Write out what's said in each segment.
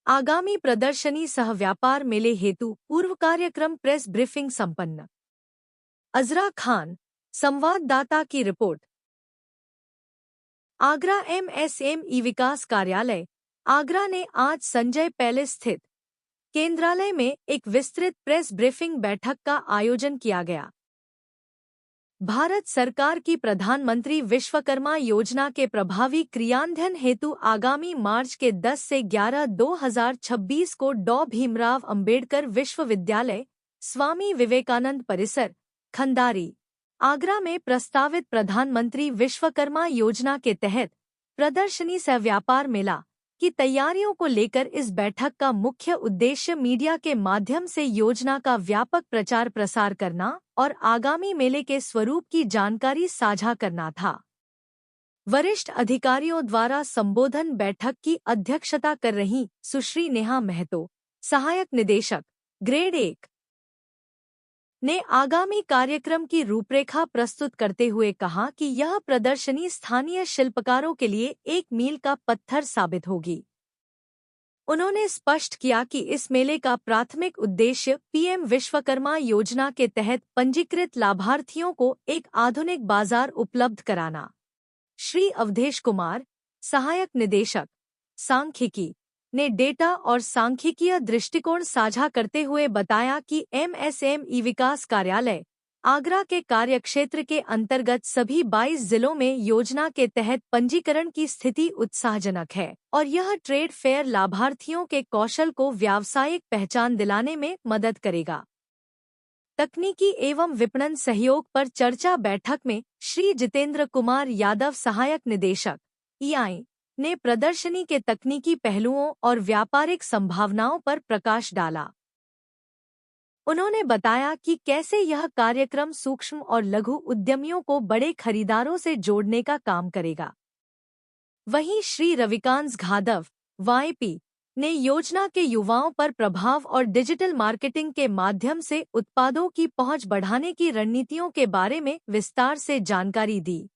आगामी प्रदर्शनी सह व्यापार मेले हेतु पूर्व कार्यक्रम प्रेस ब्रीफिंग संपन्न। अजरा खान, संवाददाता की रिपोर्ट। आगरा एमएसएमई विकास कार्यालय आगरा ने आज संजय पैलेस स्थित केंद्रालय में एक विस्तृत प्रेस ब्रीफिंग बैठक का आयोजन किया गया। भारत सरकार की प्रधानमंत्री विश्वकर्मा योजना के प्रभावी क्रियान्वयन हेतु आगामी मार्च के 10 से 11/2026 को डॉ भीमराव अंबेडकर विश्वविद्यालय, स्वामी विवेकानंद परिसर, खंडारी, आगरा में प्रस्तावित प्रधानमंत्री विश्वकर्मा योजना के तहत प्रदर्शनी सह व्यापार मेला की तैयारियों को लेकर इस बैठक का मुख्य उद्देश्य मीडिया के माध्यम से योजना का व्यापक प्रचार प्रसार करना और आगामी मेले के स्वरूप की जानकारी साझा करना था। वरिष्ठ अधिकारियों द्वारा संबोधन बैठक की अध्यक्षता कर रही सुश्री नेहा महतो, सहायक निदेशक, ग्रेड 1 ने आगामी कार्यक्रम की रूपरेखा प्रस्तुत करते हुए कहा कि यह प्रदर्शनी स्थानीय शिल्पकारों के लिए एक मील का पत्थर साबित होगी। उन्होंने स्पष्ट किया कि इस मेले का प्राथमिक उद्देश्य पीएम विश्वकर्मा योजना के तहत पंजीकृत लाभार्थियों को एक आधुनिक बाजार उपलब्ध कराना। श्री अवधेश कुमार, सहायक निदेशक, सांख्यिकी, ने डेटा और सांख्यिकीय दृष्टिकोण साझा करते हुए बताया कि एमएसएमई विकास कार्यालय आगरा के कार्यक्षेत्र के अंतर्गत सभी 22 जिलों में योजना के तहत पंजीकरण की स्थिति उत्साहजनक है और यह ट्रेड फेयर लाभार्थियों के कौशल को व्यावसायिक पहचान दिलाने में मदद करेगा। तकनीकी एवं विपणन सहयोग पर चर्चा बैठक में श्री जितेंद्र कुमार यादव, सहायक निदेशक, ईआई, ने प्रदर्शनी के तकनीकी पहलुओं और व्यापारिक संभावनाओं पर प्रकाश डाला। उन्होंने बताया कि कैसे यह कार्यक्रम सूक्ष्म और लघु उद्यमियों को बड़े खरीदारों से जोड़ने का काम करेगा। वहीं श्री रविकांत घादव, वाईपी, ने योजना के युवाओं पर प्रभाव और डिजिटल मार्केटिंग के माध्यम से उत्पादों की पहुंच बढ़ाने की रणनीतियों के बारे में विस्तार से जानकारी दी।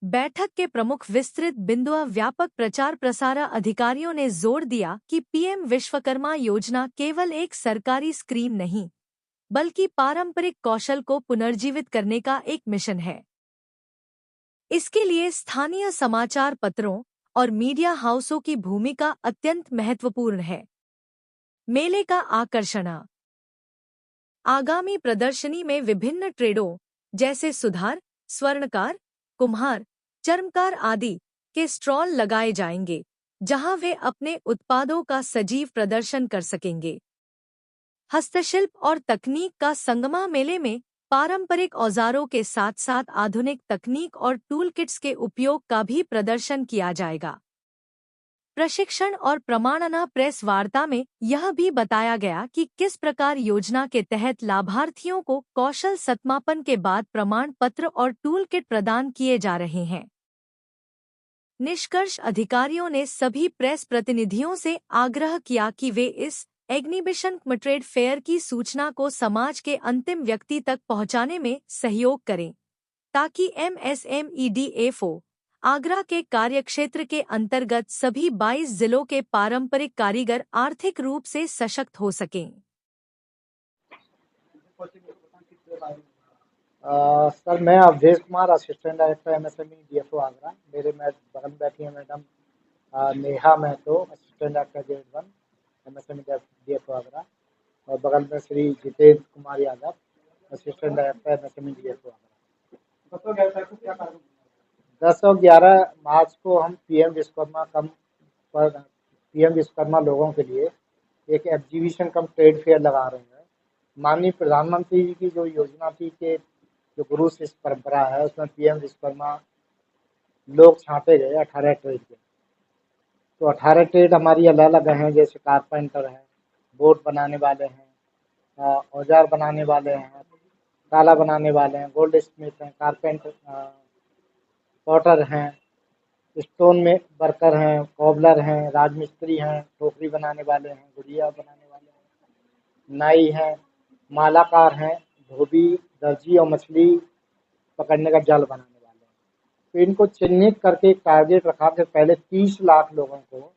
बैठक के प्रमुख विस्तृत बिंदुओं व्यापक प्रचार प्रसार अधिकारियों ने जोर दिया कि पीएम विश्वकर्मा योजना केवल एक सरकारी स्कीम नहीं, बल्कि पारंपरिक कौशल को पुनर्जीवित करने का एक मिशन है। इसके लिए स्थानीय समाचार पत्रों और मीडिया हाउसों की भूमिका अत्यंत महत्वपूर्ण है। मेले का आकर्षण। आगामी प्रदर्शनी में विभिन्न ट्रेडों जैसे सुधार, स्वर्णकार, कुम्हार, चर्मकार आदि के स्टॉल लगाए जाएंगे, जहां वे अपने उत्पादों का सजीव प्रदर्शन कर सकेंगे। हस्तशिल्प और तकनीक का संगमा मेले में पारंपरिक औजारों के साथ साथ आधुनिक तकनीक और टूल किट्स के उपयोग का भी प्रदर्शन किया जाएगा। प्रशिक्षण और प्रमाणना प्रेस वार्ता में यह भी बताया गया कि किस प्रकार योजना के तहत लाभार्थियों को कौशल सत्यापन के बाद प्रमाण पत्र और टूल किट प्रदान किए जा रहे हैं। निष्कर्ष अधिकारियों ने सभी प्रेस प्रतिनिधियों से आग्रह किया कि वे इस एग्जीबिशन ट्रेड फेयर की सूचना को समाज के अंतिम व्यक्ति तक पहुंचाने में सहयोग करें, ताकि एमएसएमईडीएफओ आगरा के कार्यक्षेत्र के अंतर्गत सभी 22 जिलों के पारंपरिक कारीगर आर्थिक रूप से सशक्त हो सकें। सर, मैं Awadhesh Kumar, assistant director MSME DFO Agra. मेरे बगल में बैठी है madam Neha Mahato, assistant director grade 1 MSME DFO Agra, और बगल में Shri Jitendra Kumar Yadav, assistant director MSME DFO Agra. 10 और 11 मार्च को हम पीएम विश्वकर्मा लोगों के लिए एक एग्जीबिशन कम ट्रेड फेयर लगा रहे हैं। माननीय प्रधानमंत्री जी की जो योजना थी कि जो गुरु शिष्य परंपरा है, उसमें पीएम विश्वकर्मा लोग छांटे गए 18 ट्रेड के। तो 18 ट्रेड हमारी अलग अलग हैं, जैसे कारपेंटर हैं, बोर्ड बनाने वाले हैं, औजार बनाने वाले हैं, ताला बनाने वाले हैं, गोल्ड स्मिथ हैं, कारपेंटर, पॉटर हैं, स्टोन में वर्कर हैं, कॉबलर हैं, राजमिस्त्री हैं, टोकरी बनाने वाले हैं, गुड़िया बनाने वाले हैं, नाई हैं, मालाकार हैं, धोबी, दर्जी और मछली पकड़ने का जाल बनाने वाले हैं। तो इनको चिन्हित करके एक टारगेट रखा कि पहले 30 लाख लोगों को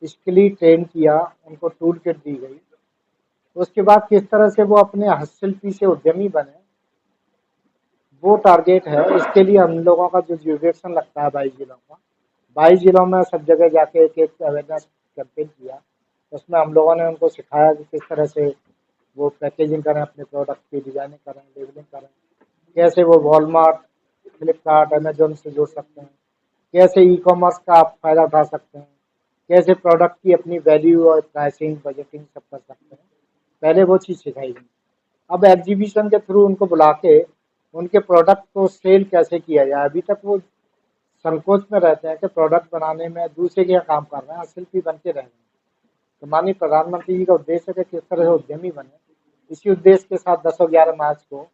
इसके लिए ट्रेन किया, उनको टूल किट दी गई। उसके बाद किस तरह से वो अपने हस्तशिल्पी से उद्यमी बने, वो टारगेट है। इसके लिए हम लोगों का जो ड्यूरेशन लगता है 22 जिलों का, 22 जिलों में सब जगह जाके एक अवेयरनेस कैंपेन किया। उसमें हम लोगों ने उनको सिखाया कि किस तरह से वो पैकेजिंग करें, अपने प्रोडक्ट की डिजाइनिंग करें, लेबलिंग करें, कैसे वो वॉलमार्ट, फ्लिपकार्ट, अमेजोन से जुड़ सकते हैं, कैसे ई कॉमर्स का आप फायदा उठा सकते हैं, कैसे प्रोडक्ट की अपनी वैल्यू और प्राइसिंग बजटिंग सब कर सकते हैं। पहले वो चीज़ सिखाई गई। अब एग्जीबिशन के थ्रू उनको बुला के उनके प्रोडक्ट को सेल कैसे किया जाए। अभी तक वो संकोच में रहते हैं कि प्रोडक्ट बनाने में दूसरे के यहाँ काम कर रहे हैं, शिल्पी बन के रह गए हैं। तो माननीय प्रधानमंत्री जी का उद्देश्य है कि किस तरह से उद्यमी बने। इसी उद्देश्य के साथ 10 और 11 मार्च को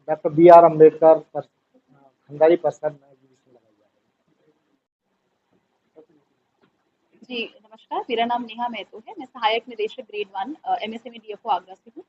डॉक्टर BR अम्बेडकर खंडारी परिसर में एग्जीबिशन लगाई जा जी, नमस्कार। मेरा नाम नेहा महतो है। मैं सहायक निदेशक ग्रेड 1 MSME DFO आगरा से हूँ।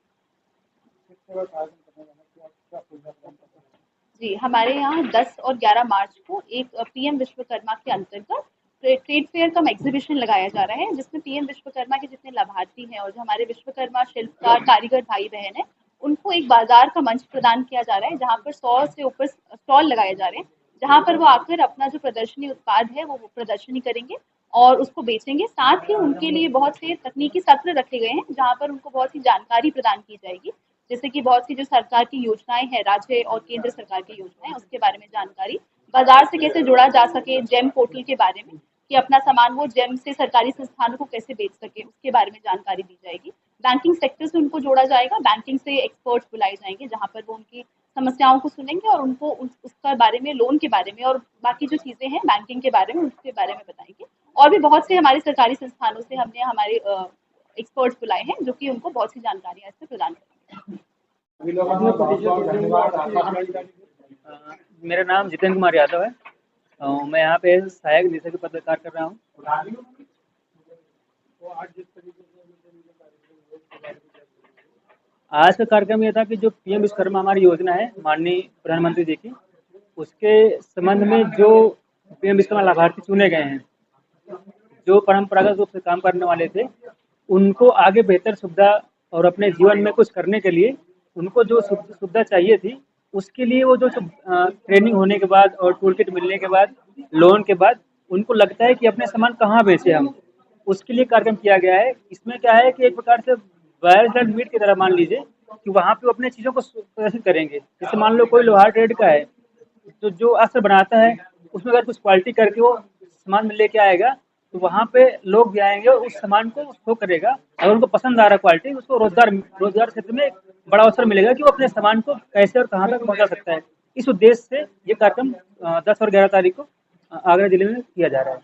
जी, हमारे यहाँ 10 और 11 मार्च को एक पीएम विश्वकर्मा के अंतर्गत ट्रेड फेयर कम एग्जीबिशन लगाया जा रहा है, जिसमें पीएम विश्वकर्मा के जितने लाभार्थी हैं और जो हमारे विश्वकर्मा शिल्पकार कारीगर भाई बहन हैं, उनको एक बाजार का मंच प्रदान किया जा रहा है, जहाँ पर 100 से ऊपर स्टॉल लगाए जा रहे हैं, जहाँ पर वो आकर अपना जो प्रदर्शनी उत्पाद है वो प्रदर्शनी करेंगे और उसको बेचेंगे। साथ ही उनके लिए बहुत से तकनीकी सत्र रखे गए हैं, जहाँ पर उनको बहुत सी जानकारी प्रदान की जाएगी, जैसे कि बहुत सी जो सरकार की योजनाएं हैं, राज्य और केंद्र सरकार की योजनाएं, उसके बारे में जानकारी, बाजार से कैसे जुड़ा जा सके, जेम पोर्टल के बारे में कि अपना सामान वो जेम से सरकारी संस्थानों को कैसे बेच सके, उसके बारे में जानकारी दी जाएगी। बैंकिंग सेक्टर से उनको जोड़ा जाएगा, बैंकिंग से एक्सपर्ट्स बुलाए जाएंगे, जहाँ पर वो उनकी समस्याओं को सुनेंगे और उनको उसका बारे में, लोन के बारे में और बाकी जो चीजें हैं बैंकिंग के बारे में, उसके बारे में बताएंगे। और भी बहुत से हमारे सरकारी संस्थानों से हमने हमारे एक्सपर्ट्स बुलाए हैं, जो कि उनको बहुत सी जानकारियां इससे प्रदान करेंगे। मेरा नाम जितेंद्र कुमार यादव है। मैं यहाँ पे सहायक निदेशक पत्रकार कर रहा हूँ। आज का कार्यक्रम यह था कि जो पीएम विश्वकर्मा हमारी योजना है माननीय प्रधानमंत्री जी की, उसके संबंध में जो पीएम विश्वकर्मा लाभार्थी चुने गए हैं, जो परंपरागत रूप से काम करने वाले थे, उनको आगे बेहतर सुविधा और अपने जीवन में कुछ करने के लिए उनको जो सुविधा चाहिए थी, उसके लिए वो जो ट्रेनिंग होने के बाद और टूल किट मिलने के बाद, लोन के बाद, उनको लगता है कि अपने सामान कहाँ बेचे हम, उसके लिए कार्यक्रम किया गया है। इसमें क्या है कि एक प्रकार से वायर मीट की तरह मान लीजिए कि वहाँ पे अपने चीज़ों को प्रदर्शित करेंगे। जैसे मान लो कोई लोहार ट्रेड का है, तो जो अस्त्र बनाता है उसमें अगर कुछ क्वालिटी करके वो सामान में लेके आएगा, तो वहाँ पे लोग भी आएंगे और उस सामान को शो करेगा। अगर उनको पसंद आ रहा क्वालिटी, उसको रोजगार क्षेत्र में एक बड़ा अवसर मिलेगा कि वो अपने सामान को कैसे और कहाँ तक पहुँचा सकता है। इस उद्देश्य से ये कार्यक्रम 10 और 11 तारीख को आगरा जिले में किया जा रहा है।